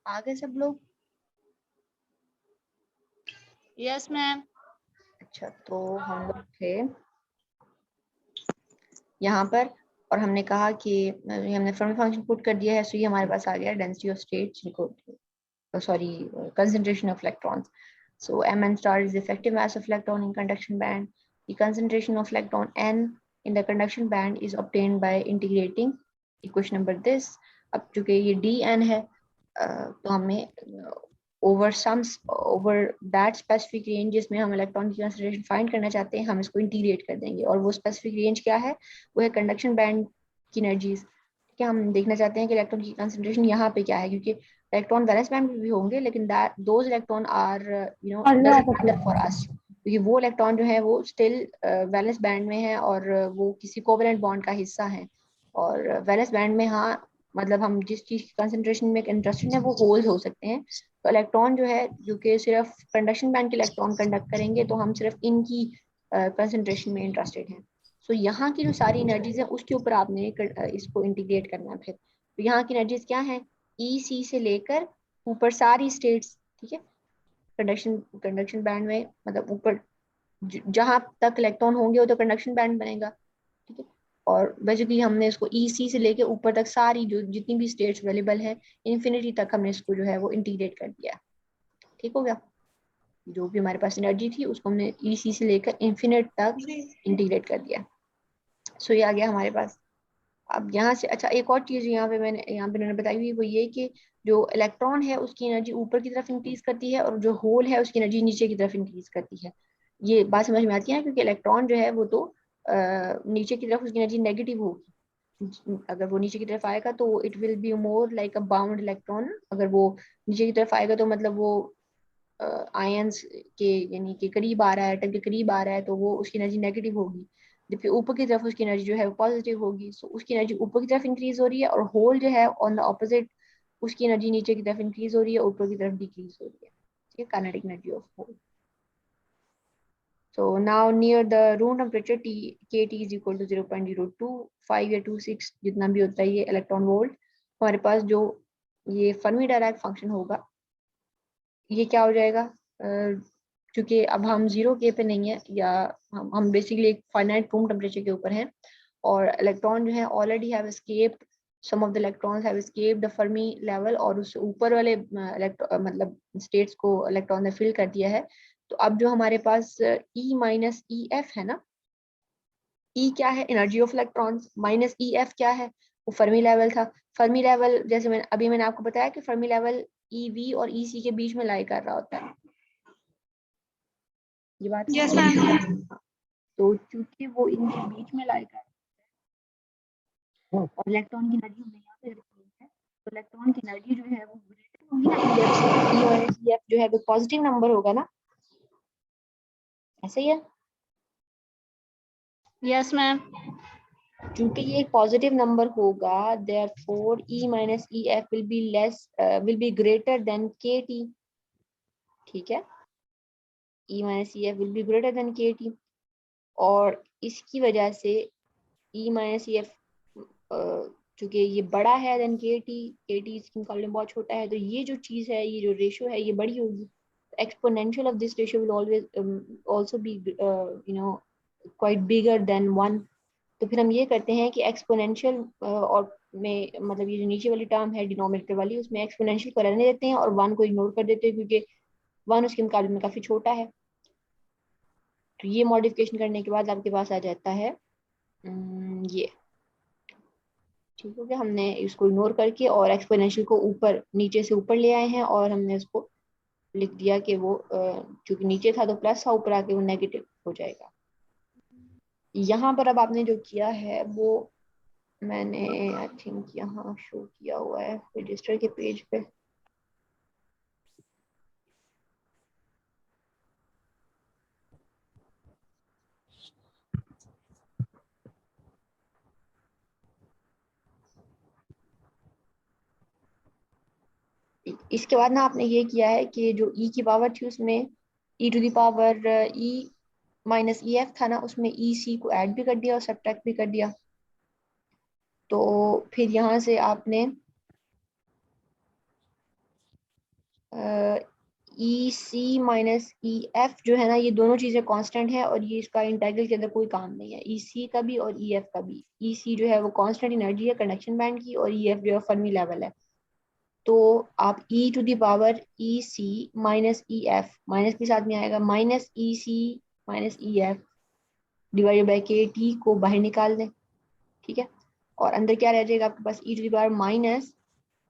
आगे सब लोग? Yes ma'am. अच्छा, तो हम लोग थे यहाँ पर और हमने कहा कि हमने फॉर्मल फंक्शन पुट कर दिया है, सो ये हमारे पास आ गया density of states, sorry concentration of electrons. So Mn star is the effective mass of electron in conduction band. The concentration of electron n in the conduction band is obtained by integrating equation number this. अब चूंकि ये dn है तो हमें over that specific range जिसमें हम electron की concentration find करना चाहते हैं, हम इसको इंटीग्रेट कर देंगे। और वो स्पेसिफिक रेंज क्या है? वो है कंडक्शन बैंड की एनर्जीज। ठीक है, हम देखना चाहते हैं कि इलेक्ट्रॉन की कंसंट्रेशन यहाँ पे क्या है, क्योंकि इलेक्ट्रॉन वैलेंस बैंड में भी होंगे लेकिन those electron are doesn't matter for us, क्योंकि वो इलेक्ट्रॉन जो है वो स्टिल वैलेंस बैंड में है और वो किसी कोवेलेंट बॉन्ड का हिस्सा है। और वैलेंस बैंड में हाँ, मतलब हम जिस चीज की कंसंट्रेशन में इंटरेस्टेड है वो होल्स हो सकते हैं। तो इलेक्ट्रॉन जो है, जो कि सिर्फ कंडक्शन बैंड के इलेक्ट्रॉन कंडक्ट करेंगे, तो हम सिर्फ इनकी कंसंट्रेशन में इंटरेस्टेड हैं। सो यहाँ की जो सारी एनर्जीज है उसके ऊपर आपने इसको इंटीग्रेट करना है। फिर तो यहाँ की एनर्जीज क्या है? ई सी से लेकर ऊपर सारी स्टेट्स। ठीक है, कंडक्शन कंडक्शन बैंड में मतलब ऊपर जहां तक इलेक्ट्रॉन होंगे वो तो कंडक्शन बैंड बनेगा। ठीक है, और बेसिकली हमने इसको ई सी से लेके ऊपर तक सारी जो जितनी भी स्टेट्स अवेलेबल है इन्फिनिटी तक हमने इसको जो है वो इंटीग्रेट कर दिया। ठीक हो गया? जो भी हमारे पास एनर्जी थी उसको हमने ई सी से लेकर इन्फिनिट तक इंटीग्रेट कर दिया। सो ये आ गया हमारे पास। अब यहाँ से अच्छा एक और चीज यहाँ पे मैंने बताई हुई वो ये कि जो इलेक्ट्रॉन है उसकी एनर्जी ऊपर की तरफ इंक्रीज करती है और जो होल है उसकी एनर्जी नीचे की तरफ इंक्रीज करती है। ये बात समझ में आती है ना, क्योंकि इलेक्ट्रॉन जो है वो तो नीचे की तरफ उसकी एनर्जी नेगेटिव होगी। अगर वो नीचे की तरफ आएगा तो it will be more like a bound electron. अगर वो नीचे की तरफ आएगा तो मतलब वो आयंस के यानी कि करीब आ रहा है, एटम के करीब आ रहा है, तो वो उसकी एनर्जी नेगेटिव होगी। जबकि ऊपर की तरफ उसकी एनर्जी जो है वो पॉजिटिव होगी। सो उसकी एनर्जी ऊपर की तरफ इंक्रीज हो रही है और होल जो है ऑन द ऑपोजिट उसकी एनर्जी नीचे की तरफ इंक्रीज हो रही है, ऊपर की तरफ डिक्रीज हो रही है। ठीक है, kinetic energy of hole. So now near the room temperature T KT is equal to 0.025 या 26 जितना भी होता है ये इलेक्ट्रॉन वोल्ट, हमारे पास जो ये फर्मी डायराक फंक्शन होगा ये क्या हो जाएगा? क्योंकि अब हम 0 K पे नहीं है, या हम बेसिकली एक फाइनाइट रूम टेम्परेचर के ऊपर हैं और इलेक्ट्रॉन जो है already have escaped, some of the electrons have escaped the Fermi level और उससे ऊपर वाले मतलब स्टेट्स को इलेक्ट्रॉन ने फिल कर दिया है। तो अब जो हमारे पास E माइनस ई एफ है ना, E क्या है? Energy of electrons, minus E F क्या है? वो फर्मी लेवल था। फर्मी लेवल जैसे मैंने आपको बताया कि फर्मी लेवल ई वी और ई सी के बीच में लाई कर रहा होता है। ये बात यस है। मैम। तो चूंकि वो इनके बीच में लाई कर और इलेक्ट्रॉन की एनर्जी हमने यहाँ पे रखी है, तो इलेक्ट्रॉन की एनर्जी जो है वो ग्रेटर होगी ना, ई माइनस ई एफ जो है वो पॉजिटिव नंबर होगा ना, ऐसे ही है। Yes ma'am. चूंकि ये एक पॉजिटिव नंबर होगा, therefore E minus E F will be greater than K T. ठीक है, E minus E F will be greater than K T, और इसकी वजह से ई माइनस ई एफ चूंकि ये बड़ा है देन के टी इसके मुकाबले में बहुत छोटा है, तो ये जो चीज है, ये जो रेशो है ये बड़ी होगी। Exponential of this ratio will always also be quite bigger than 1। तो फिर हम ये करते हैं कि एक्सपोनेंशियल और में मतलब ये जो नीचे वाली टर्म है डिनोमिनेटर वाली, उसमें एक्सपोनेंशियल को रहने देते हैं और 1 को इग्नोर कर देते हैं, क्योंकि 1 उसके मुकाबले में काफी छोटा है। तो ये मॉडिफिकेशन करने के बाद आपके पास आ जाता है ये। ठीक हो गया, हमने इसको इग्नोर करके और एक्सपोनेंशियल को ऊपर नीचे से ऊपर ले आए हैं और हमने इसको लिख दिया कि वो क्योंकि नीचे था तो प्लस था, ऊपर आके वो नेगेटिव हो जाएगा। यहाँ पर अब आपने जो किया है वो मैंने आई थिंक यहाँ शो किया हुआ है रजिस्टर के पेज पे। इसके बाद ना आपने ये किया है कि जो ई की पावर थी उसमें E to the power E minus E F था ना, उसमें ई सी को ऐड भी कर दिया और सब्ट्रैक्ट भी कर दिया। तो फिर यहाँ से आपने ई सी माइनस ई एफ जो है ना, ये दोनों चीज़ें कांस्टेंट है और ये इसका इंटीग्रल के अंदर कोई काम नहीं है, ई सी का भी और ई एफ का भी। ई सी जो है वो कांस्टेंट एनर्जी है कंडक्शन बैंड की, और ई एफ जो है फर्मी लेवल है। तो आप e to the power E C minus E F, minus के साथ में आएगा minus E C minus E F divided by K T को बाहर निकाल दें, ठीक है। और अंदर क्या रह जाएगा आपके पास, E to the power minus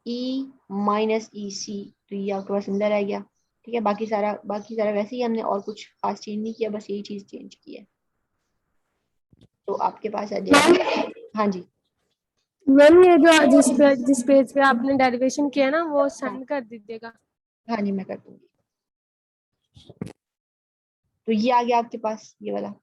E minus E C, तो ये आपके पास अंदर आ गया, ठीक है। बाकी सारा वैसे ही, हमने और कुछ खास चेंज नहीं किया, बस यही चीज चेंज की है। तो आपके पास आ जाएगा। हाँ जी। मैम ये जो जिस पेज पे आपने डेरिवेशन किया ना वो सेंड कर दीजिएगा। हाँ जी, मैं कर दूंगी। तो ये आ गया आपके पास ये वाला।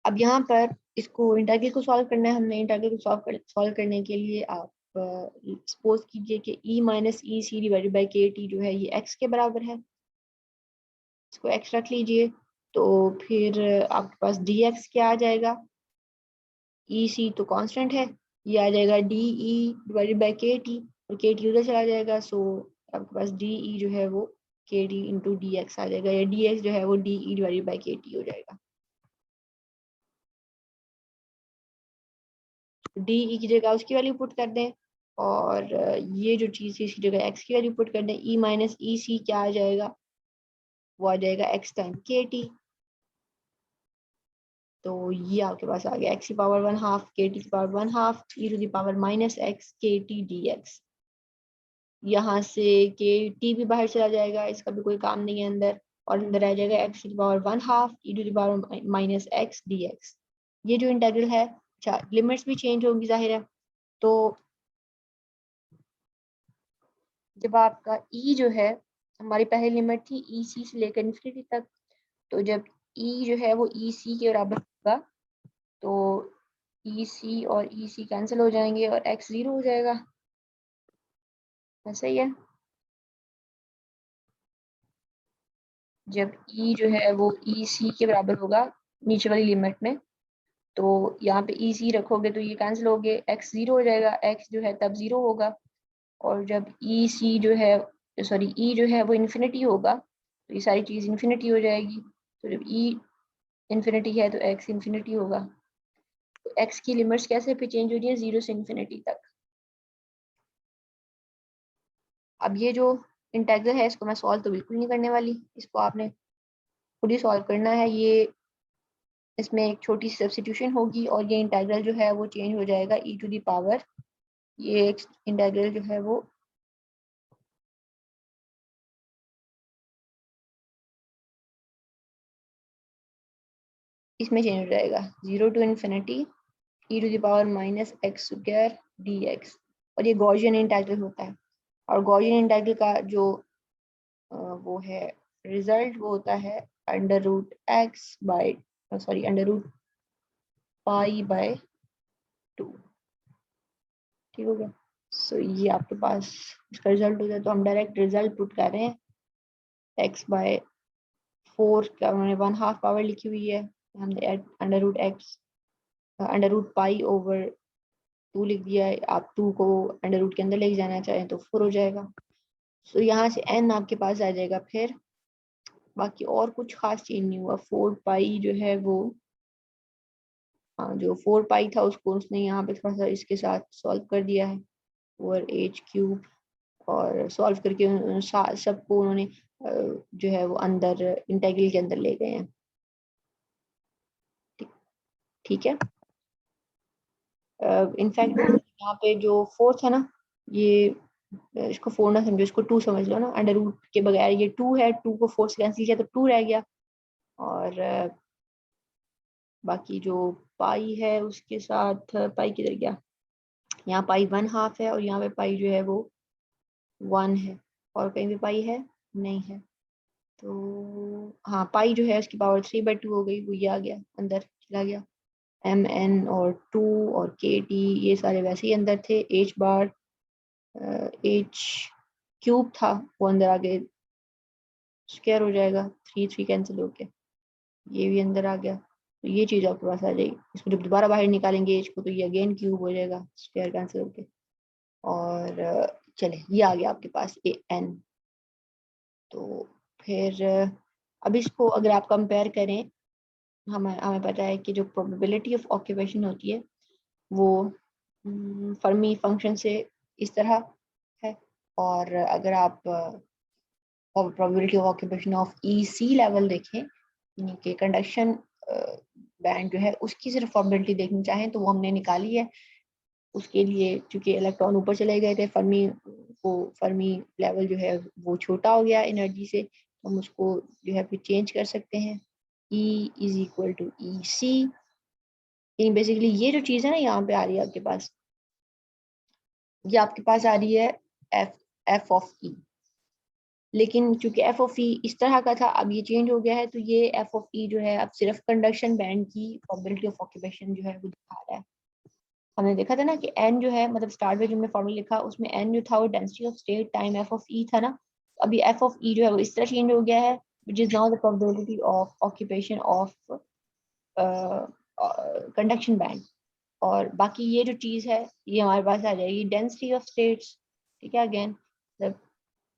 अब यहाँ पर इसको इंटीग्रल को सॉल्व करना है हमने। इंटीग्रल को सॉल्व करने के लिए आप सपोज कीजिए कि e minus E C divided by K T जो है ये x के बराबर है। इसको x रख लीजिए, तो फिर आपके पास dx क्या आ जाएगा, ई सी तो कांस्टेंट है, ये आ जाएगा D E divided by K T, और के टी उधर चला जाएगा, सो आपके पास डी ई जो है वो के टी इंटू डी एक्स आ जाएगा, या डी एक्स जो है वो D E divided by K T हो जाएगा। डी ई की जगह उसकी वैल्यू पुट कर दें, और ये जो चीज़ है इसकी जगह एक्स की वैल्यू पुट कर दें। ई माइनस ई सी क्या आ जाएगा, वो आ जाएगा एक्स टाइम के टी। तो ये आपके पास आ गया एक्स की पावर 1/2 के टी की power 1/2 E to the power minus X K T D X. यहाँ से के टी भी बाहर चला जाएगा, इसका भी कोई काम नहीं है अंदर, और अंदर आ जाएगा एक्स की power 1/2 E to the power minus X D X. ये जो इंटीग्रल है, अच्छा लिमिट्स भी चेंज होंगी जाहिर है। तो जब आपका e जो है, हमारी पहली लिमिट थी ई सी से लेकर इन्फिनिटी तक, तो जब e जो है वो ई सी के बराबर होगा, तो ई सी और ई सी कैंसिल हो जाएंगे और x 0 हो जाएगा। ऐसा ही है। जब e जो है वो ई सी के बराबर होगा नीचे वाली लिमिट में, तो यहाँ पे ई सी रखोगे तो ये कैंसिल हो गए, x 0 हो जाएगा, x जो है तब 0 होगा। और जब ई सी जो है, सॉरी ई जो है वो इन्फिनिटी होगा, तो ये सारी चीज़ इन्फिनिटी हो जाएगी। तो जब ई इन्फिनिटी है तो एक्स इन्फिनिटी होगा। तो एक्स की लिमिट्स कैसे पे चेंज हो रही है, 0 से इन्फिनिटी तक। अब ये जो इंटीग्रल है इसको मैं सॉल्व तो बिल्कुल नहीं करने वाली, इसको आपने खुद ही सॉल्व करना है। ये इसमें एक छोटी सी सब्स्टिट्यूशन होगी और ये इंटीग्रल जो है वो चेंज हो जाएगा ई टू दी पावर, ये इंटीग्रल जो है वो इसमें चेंज हो जाएगा, 0 to infinity E to the power minus X square D X. और ये गॉसियन इंटीग्रल होता है, और गॉसियन इंटीग्रल का जो वो है रिजल्ट, वो होता है under root X by, sorry under root pi by 2, ठीक हो गया। सो ये आपके पास इसका रिजल्ट हो जाए, तो हम डायरेक्ट रिजल्ट पुट कर रहे हैं, एक्स बाय 4 का उन्होंने 1/2 पावर लिखी हुई है, हमने under root X under root pi over 2 लिख दिया है। आप 2 को अंडर रूट के अंदर लेके जाना चाहें तो 4 हो जाएगा। सो यहाँ से n आपके पास आ जाएगा। फिर बाकी और कुछ खास चेंज नहीं हुआ। 4 पाई जो है वो, हाँ जो 4 पाई था उसको उसने यहाँ पे थोड़ा सा इसके साथ सॉल्व कर दिया है, ओवर एच क्यूब, और सॉल्व करके सबको उन्होंने जो है वो अंदर इंटीग्रल के अंदर ले गए हैं, ठीक है। इनफैक्ट यहाँ पे जो 4 है ना, ये इसको 4 ना समझो, इसको 2 समझ लो ना। अंडर रूट के बगैर ये 2 है, 2 को 4 से कैंसिल किया तो 2 रह गया। और बाकी जो पाई है उसके साथ पाई किधर गया, यहाँ पाई 1/2 है, और यहाँ पे पाई जो है वो 1 है, और कहीं भी पाई है नहीं है। तो हाँ पाई जो है उसकी पावर 3/2 हो गई, वो ये आ गया अंदर चला गया। एम एन और 2 और के टी ये सारे वैसे ही अंदर थे। एच बार एच क्यूब था वो अंदर आगे स्क्वायर हो जाएगा, 3 कैंसिल हो गया, ये भी अंदर आ गया। तो ये चीज़ आपके पास आ जाएगी। इसको जब दोबारा बाहर निकालेंगे एच को, तो ये अगेन क्यूब हो जाएगा, स्क्वायर कैंसिल होके। और चले ये आ गया आपके पास ए एन। तो फिर अब इसको अगर आप कंपेयर करें, हमें हमें पता है कि जो प्रोबेबिलिटी ऑफ ऑक्यूपेशन होती है वो फर्मी फंक्शन से इस तरह है। और अगर आप probability of occupation of E C level देखें, यानी कि कंडक्शन बैंड जो है उसकी सिर्फ प्रोबेबिलिटी देखनी चाहें तो वो हमने निकाली है। उसके लिए चूंकि इलेक्ट्रॉन ऊपर चले गए थे, फर्मी लेवल जो है वो छोटा हो गया एनर्जी से, हम उसको जो है फिर चेंज कर सकते हैं। E इज इक्वल टू ई सी, यानी बेसिकली ये जो चीज़ है ना यहाँ पे आ रही है आपके पास, ये आपके पास आ रही है एफ ऑफ ई। लेकिन चूंकि एफ ऑफ ई इस तरह का था, अब ये चेंज हो गया है, तो ये एफ ऑफ ई जो है अब सिर्फ कंडक्शन बैंड की प्रोबेबिलिटी ऑफ ऑक्यूपेशन जो है वो दिखा रहा है। हमने देखा था ना कि एन जो है, मतलब स्टार्ट में जो हमने फॉर्मूला लिखा उसमें एन जो था वो density of state time F of E था ना। अभी एफ ऑफ ई जो है वो इस तरह चेंज हो गया है, which is now the probability of occupation of conduction band. और बाकी ये जो चीज़ है ये हमारे पास आ जाएगी डेंसिटी ऑफ स्टेट्स। ठीक है, अगेन जब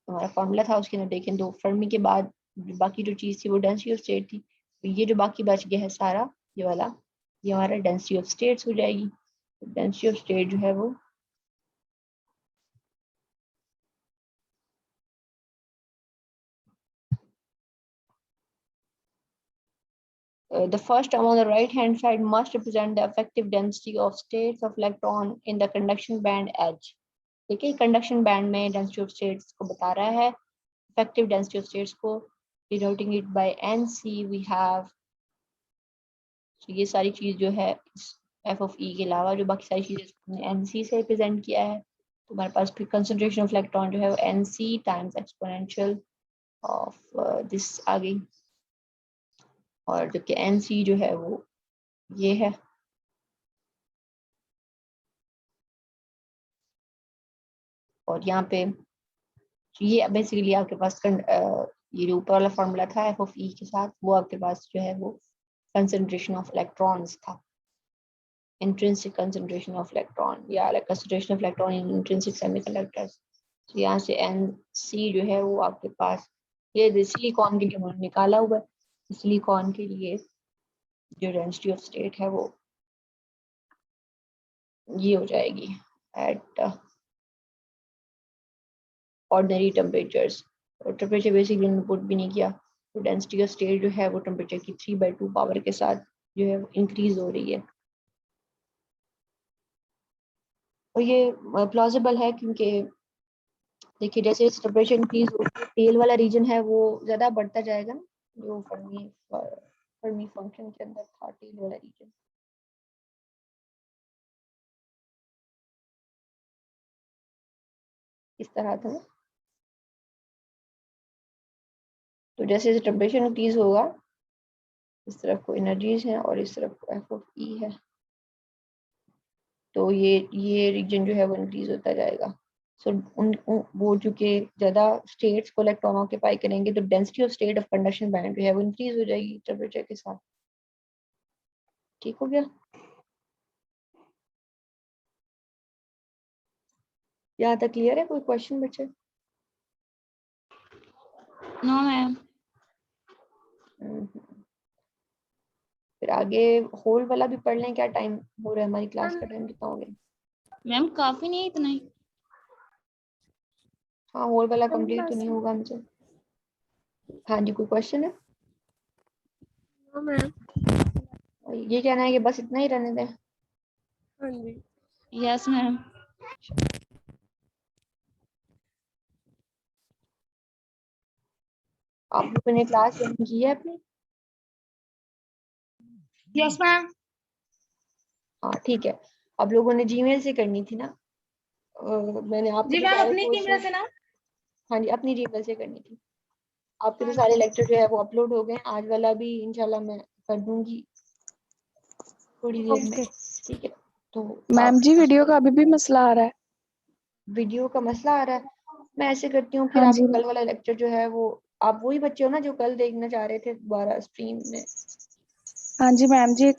हमारा फॉर्मूला था उसके अंदर देखें तो फर्मी के बाद बाकी जो चीज़ थी वो डेंसिटी ऑफ स्टेट थी, तो ये जो बाकी बच गया है सारा ये वाला, ये हमारा डेंसिटी ऑफ स्टेट्स हो जाएगी। डेंसिटी ऑफ स्टेट जो है वो the first term on the right hand side must represent the effective density of states of electron in the conduction band H। ठीक है, कंडक्शन बैंड में डेंसिटी ऑफ स्टेट्स को बता रहा है, इफेक्टिव डेंसिटी ऑफ स्टेट्स को, denoting it by NC we have. ये सारी चीज जो है एफ ऑफ ई के अलावा जो बाकी सारी चीजें हमने NC से रिप्रेजेंट किया है, तो हमारे पास फिर कंसंट्रेशन ऑफ इलेक्ट्रॉन जो है वो NC times exponential of this आ गई, और जबकि NC जो है वो ये है। और यहाँ पे ये बेसिकली आपके पास ये जो ऊपर वाला फॉर्मूला था एफ ऑफ ई के साथ, वो आपके पास जो है वो कंसंट्रेशन ऑफ इलेक्ट्रॉन्स था, इंट्रिंसिक कंसंट्रेशन ऑफ इलेक्ट्रॉन या concentration of electron in intrinsic semiconductors. तो यहाँ से NC जो है वो आपके पास ये सिलिकॉन के लिए उन्होंने निकाला हुआ है। सिलिकॉन के लिए जो डेंसिटी ऑफ स्टेट है वो ये हो जाएगी एट ऑर्डिनरी टेम्परेचर्स। और टेम्परेचर बेसिकली इनपुट भी नहीं किया, तो डेंसिटी ऑफ स्टेट जो है वो टेम्परेचर की 3/2 पावर के साथ जो है इंक्रीज हो रही है। और ये प्लॉजिबल है क्योंकि देखिए जैसे टेम्परेचर इंक्रीज होगी तेल वाला रीजन है वो ज़्यादा बढ़ता जाएगा ना, जो फर्मी फंक्शन के अंदर था तेल वाला रीजन। इस तरह था, तो जैसे जैसे टेम्परेचर इंक्रीज होगा इस तरफ को एनर्जीज हैं और इस तरफ को एफ ऑफ ई है, तो ये रीजन जो है वो इंक्रीज होता जाएगा। सो वो चूंकि ज़्यादा स्टेट्स को इलेक्ट्रॉन ऑक्यूपाई करेंगे तो density of state of conduction band जो है वो इंक्रीज हो जाएगी टेम्परेचर के साथ। ठीक हो गया, यहाँ तक क्लियर है? कोई क्वेश्चन बचे? No ma'am. फिर आगे होल वाला भी पढ़ लें, क्या टाइम हो रहा है? हमारी क्लास का टाइम कितना हो गया? मैम काफी नहीं, इतना ही। हाँ, होल वाला कंप्लीट तो नहीं होगा हमसे। हाँ जी, कोई क्वेश्चन है? हाँ मैम। ये कहना है कि बस इतना ही रहने दें? हाँ जी। Yes ma'am. आप लोगों ने क्लास ज्वाइन की है अपनी? Yes ma'am. हाँ ठीक है, आप लोगों ने जीमेल से करनी थी ना? मैंने आपके जी तो मैम, सारे अपनी टीम कोर्सेज, से ना। हाँ जी अपनी जीमेल से करनी थी। आपके तो सारे लेक्चर जो है वो अपलोड हो गए, आज वाला भी इंशाल्लाह मैं कर दूंगी थोड़ी देर में। ठीक है, तो मैम जी वीडियो का अभी भी मसला आ रहा है। वीडियो का मसला आ रहा है? मैं ऐसे करती हूँ, फिर हाँ आप जी। कल वाला लेक्चर जो है वो, आप वही बच्चे हो ना जो कल देखना चाह रहे थे दोबारा स्ट्रीम में? हाँ जी मैम जी।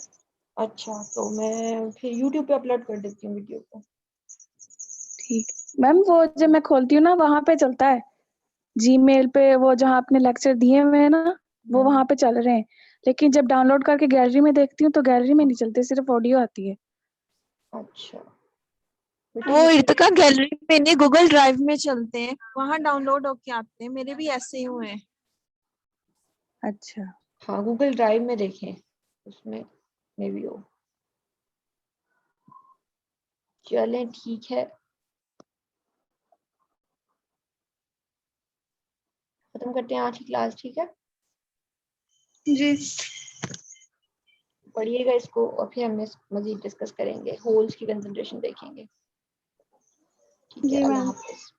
अच्छा, तो मैं फिर यूट्यूब पे अपलोड कर देती हूँ वीडियो को। ठीक। मैम वो जब मैं खोलती हूँ ना वहां पे चलता है, जीमेल पे वो जहाँ आपने लेक्चर दिए हुए हैं ना वो वहां पे चल रहे हैं, लेकिन जब डाउनलोड करके गैलरी में देखती हूँ तो गैलरी में नहीं चलते, सिर्फ ऑडियो आती है। अच्छा बेटा वो ये इर्तिका गैलरी में नहीं, गूगल ड्राइव में चलते हैं, वहां डाउनलोड होके आते हैं, मेरे भी ऐसे ही हुए हैं। अच्छा। हाँ गूगल ड्राइव में देखें, उसमें मे भी हो। चलें ठीक है, खत्म करते हैं आज की क्लास, ठीक है। जी। पढ़िएगा इसको और फिर हम मजीद डिस्कस करेंगे, होल्स की कंसंट्रेशन देखेंगे, ठीक है। जी अल्लाह मैम। हाफिज।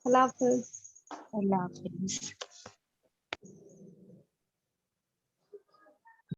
अल्लाह हाफिज। अल्लाह हाफिज।